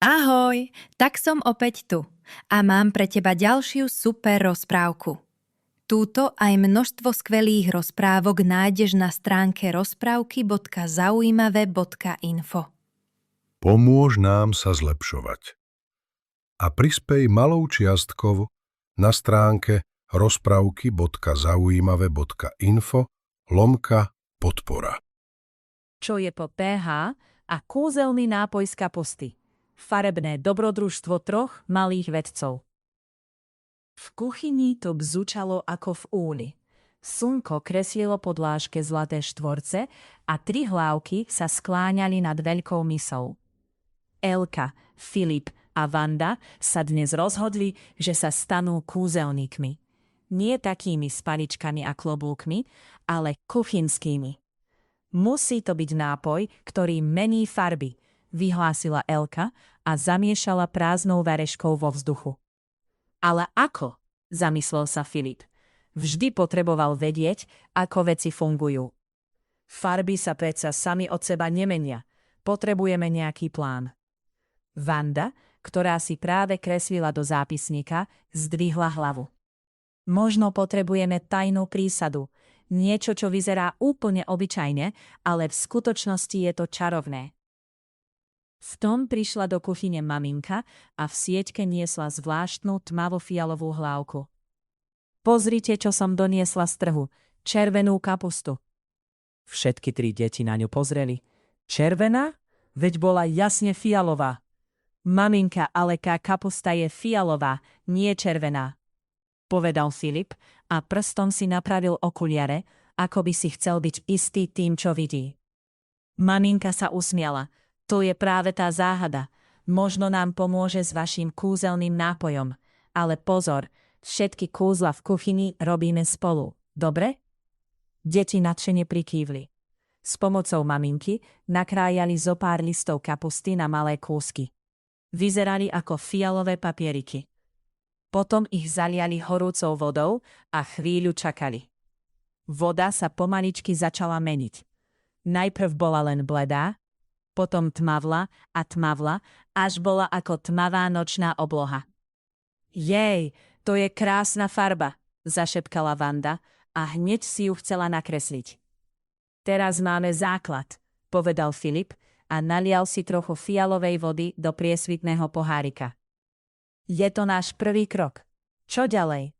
Ahoj, tak som opäť tu a mám pre teba ďalšiu super rozprávku. Túto aj množstvo skvelých rozprávok nájdeš na stránke rozprávky.zaujímavé.info. Pomôž nám sa zlepšovať. A prispej malou čiastkou na stránke rozprávky.zaujímavé.info/podpora. Čo je po pH a kúzelný nápoj z kapusty. Farebné dobrodružstvo troch malých vedcov. V kuchyni to bzučalo ako v úli. Slnko kreslilo po dláške zlaté štvorce a 3 hlávky sa skláňali nad veľkou misou. Elka, Filip a Vanda sa dnes rozhodli, že sa stanú kúzelníkmi. Nie takými s paličkami a klobúkmi, ale kuchynskými. Musí to byť nápoj, ktorý mení farby, vyhlásila Elka a zamiešala prázdnou vareškou vo vzduchu. Ale ako? Zamyslel sa Filip. Vždy potreboval vedieť, ako veci fungujú. Farby sa predsa sami od seba nemenia. Potrebujeme nejaký plán. Vanda, ktorá si práve kreslila do zápisníka, zdvihla hlavu. Možno potrebujeme tajnú prísadu. Niečo, čo vyzerá úplne obyčajne, ale v skutočnosti je to čarovné. V tom prišla do kuchyne maminka a v sieťke niesla zvláštnu tmavo-fialovú hlávku. Pozrite, čo som doniesla z trhu. Červenú kapustu. Všetky 3 deti na ňu pozreli. Červená? Veď bola jasne fialová. Maminka, ale kapusta je fialová, nie červená, povedal Filip a prstom si napravil okuliare, ako by si chcel byť istý tým, čo vidí. Maminka sa usmiala. To je práve tá záhada. Možno nám pomôže s vaším kúzelným nápojom. Ale pozor, všetky kúzla v kuchyni robíme spolu. Dobre? Deti nadšene prikývli. S pomocou maminky nakrájali zo pár listov kapusty na malé kúsky. Vyzerali ako fialové papieriky. Potom ich zaliali horúcou vodou a chvíľu čakali. Voda sa pomaličky začala meniť. Najprv bola len bledá, potom tmavla a tmavla, až bola ako tmavá nočná obloha. Jej, to je krásna farba, zašepkala Vanda a hneď si ju chcela nakresliť. Teraz máme základ, povedal Filip a nalial si trochu fialovej vody do priesvitného pohárika. Je to náš prvý krok. Čo ďalej?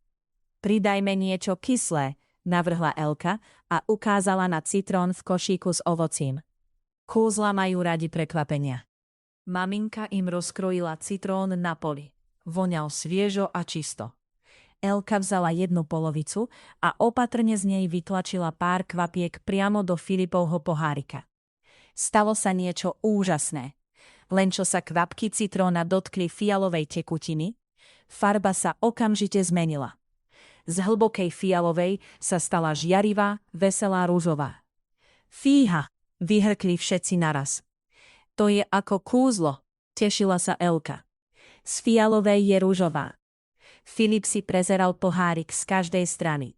Pridajme niečo kyslé, navrhla Elka a ukázala na citrón v košíku s ovocím. Kúzla majú radi prekvapenia. Maminka im rozkrojila citrón na poli. Voňal sviežo a čisto. Elka vzala jednu polovicu a opatrne z nej vytlačila pár kvapiek priamo do Filipovho pohárika. Stalo sa niečo úžasné. Len čo sa kvapky citróna dotkli fialovej tekutiny, farba sa okamžite zmenila. Z hlbokej fialovej sa stala žiarivá, veselá rúžová. Fíha! Vyhrkli všetci naraz. To je ako kúzlo, tešila sa Elka. Z fialovej je rúžová. Filip si prezeral pohárik z každej strany.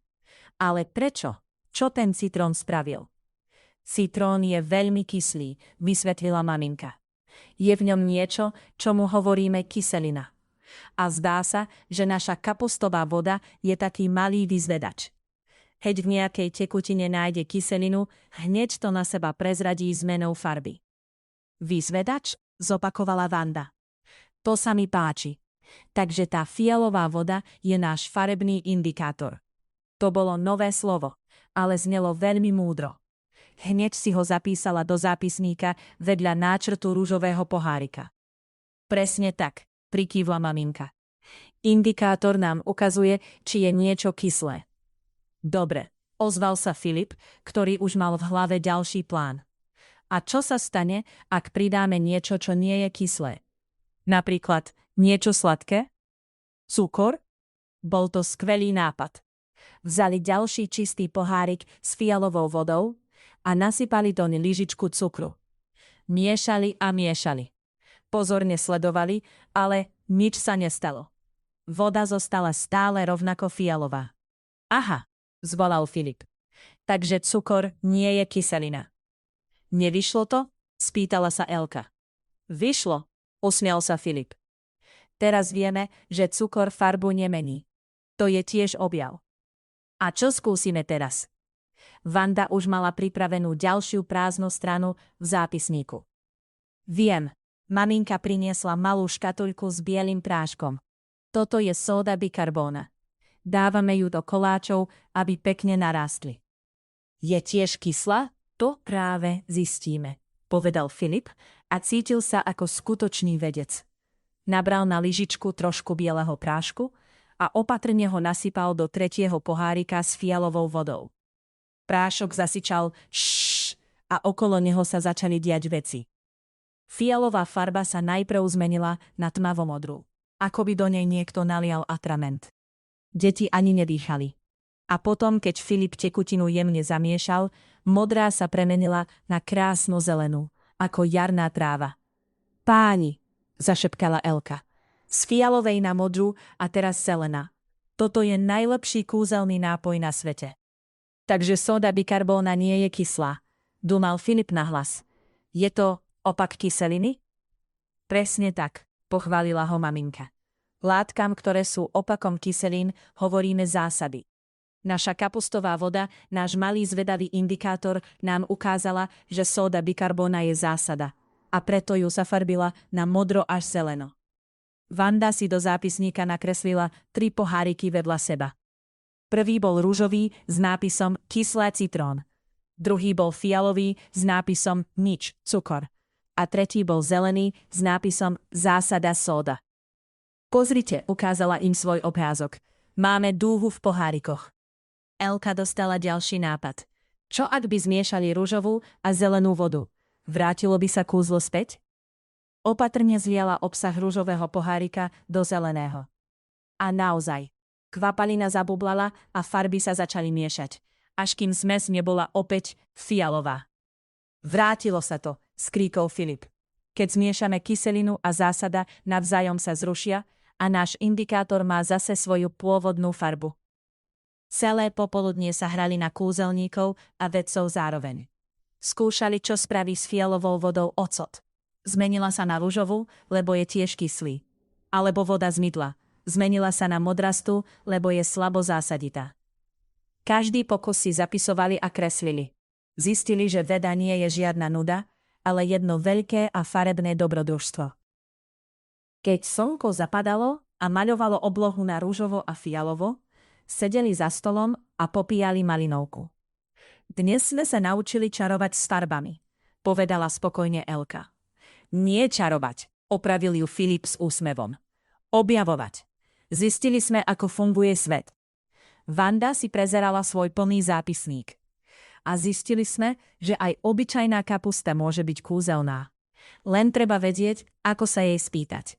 Ale prečo? Čo ten citrón spravil? Citrón je veľmi kyslý, vysvetlila maminka. Je v ňom niečo, čomu hovoríme kyselina. A zdá sa, že naša kapustová voda je taký malý vyzvedač. Keď v nejakej tekutine nájde kyselinu, hneď to na seba prezradí zmenou farby. Vyzvedač? Zopakovala Vanda. To sa mi páči. Takže tá fialová voda je náš farebný indikátor. To bolo nové slovo, ale znelo veľmi múdro. Hneď si ho zapísala do zápisníka vedľa náčrtu rúžového pohárika. Presne tak, prikývla maminka. Indikátor nám ukazuje, či je niečo kyslé. Dobre, ozval sa Filip, ktorý už mal v hlave ďalší plán. A čo sa stane, ak pridáme niečo, čo nie je kyslé? Napríklad niečo sladké? Cukor? Bol to skvelý nápad. Vzali ďalší čistý pohárik s fialovou vodou a nasypali doň lyžičku cukru. Miešali a miešali. Pozorne sledovali, ale nič sa nestalo. Voda zostala stále rovnako fialová. Aha, zvolal Filip. Takže cukor nie je kyselina. Nevyšlo to? Spýtala sa Elka. Vyšlo, Usmial sa Filip. Teraz vieme, že cukor farbu nemení. To je tiež objav. A čo skúsime teraz? Vanda už mala pripravenú ďalšiu prázdnu stranu v zápisníku. Viem, maminka priniesla malú škatuľku s bielým práškom. Toto je sóda bikarbóna. Dávame ju do koláčov, aby pekne narástli. Je tiež kyslá? To práve zistíme, povedal Filip a cítil sa ako skutočný vedec. Nabral na lyžičku trošku bieleho prášku a opatrne ho nasypal do 3. pohárika s fialovou vodou. Prášok zasyčal ššš a okolo neho sa začali diať veci. Fialová farba sa najprv zmenila na tmavomodrú, ako by do nej niekto nalial atrament. Deti ani nedýchali. A potom, keď Filip tekutinu jemne zamiešal, modrá sa premenila na krásnu zelenú, ako jarná tráva. Páni, zašepkala Elka. Z fialovej na modrú a teraz zelená. Toto je najlepší kúzelný nápoj na svete. Takže sóda bikarbóna nie je kyslá, dumal Filip nahlas. Je to opak kyseliny? Presne tak, pochválila ho maminka. Látkam, ktoré sú opakom kyselín, hovoríme zásady. Naša kapustová voda, náš malý zvedavý indikátor, nám ukázala, že sóda bikarbóna je zásada a preto ju zafarbila na modro až zeleno. Vanda si do zápisníka nakreslila 3 poháriky vedľa seba. Prvý bol ružový s nápisom kyslé citrón, druhý bol fialový s nápisom nič, cukor a tretí bol zelený s nápisom zásada sóda. Pozrite, ukázala im svoj obrázok. Máme dúhu v pohárikoch. Elka dostala ďalší nápad. Čo ak by zmiešali ružovú a zelenú vodu? Vrátilo by sa kúzlo späť? Opatrne zliala obsah ružového pohárika do zeleného. A naozaj, kvapalina zabublala a farby sa začali miešať, až kým zmes nebola opäť fialová. Vrátilo sa to, skríkol Filip. Keď zmiešame kyselinu a zásada, navzájom sa zrušia a náš indikátor má zase svoju pôvodnú farbu. Celé popoludnie sa hrali na kúzelníkov a vedcov zároveň. Skúšali, čo spraví s fialovou vodou ocot. Zmenila sa na ružovú, lebo je tiež kyslý. Alebo voda z mydla. Zmenila sa na modrastú, lebo je slabo zásaditá. Každý pokus si zapisovali a kreslili. Zistili, že veda nie je žiadna nuda, ale jedno veľké a farebné dobrodružstvo. Keď slnko zapadalo a maľovalo oblohu na ružovo a fialovo, sedeli za stolom a popíjali malinovku. Dnes sme sa naučili čarovať s farbami, povedala spokojne Elka. Nie čarovať, opravil ju Filip s úsmevom. Objavovať. Zistili sme, ako funguje svet. Vanda si prezerala svoj plný zápisník. A zistili sme, že aj obyčajná kapusta môže byť kúzelná. Len treba vedieť, ako sa jej spýtať.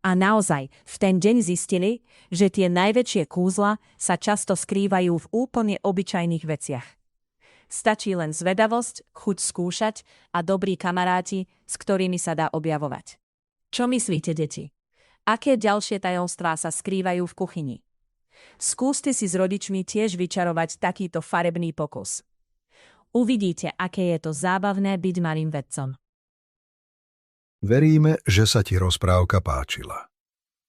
A naozaj, v ten deň zistili, že tie najväčšie kúzla sa často skrývajú v úplne obyčajných veciach. Stačí len zvedavosť, chuť skúšať a dobrí kamaráti, s ktorými sa dá objavovať. Čo myslíte, deti? Aké ďalšie tajomstvá sa skrývajú v kuchyni? Skúste si s rodičmi tiež vyčarovať takýto farebný pokus. Uvidíte, aké je to zábavné byť malým vedcom. Veríme, že sa ti rozprávka páčila.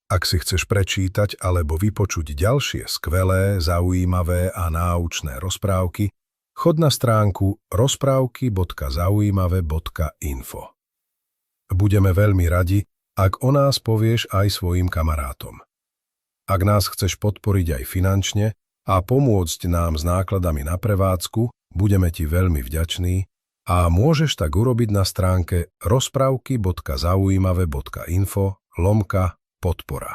Ak si chceš prečítať alebo vypočuť ďalšie skvelé, zaujímavé a náučné rozprávky, chod na stránku rozprávky.zaujímavé.info. Budeme veľmi radi, ak o nás povieš aj svojim kamarátom. Ak nás chceš podporiť aj finančne a pomôcť nám s nákladami na prevádzku, budeme ti veľmi vďační a môžeš tak urobiť na stránke rozprávky.zaujímavé.info/podpora.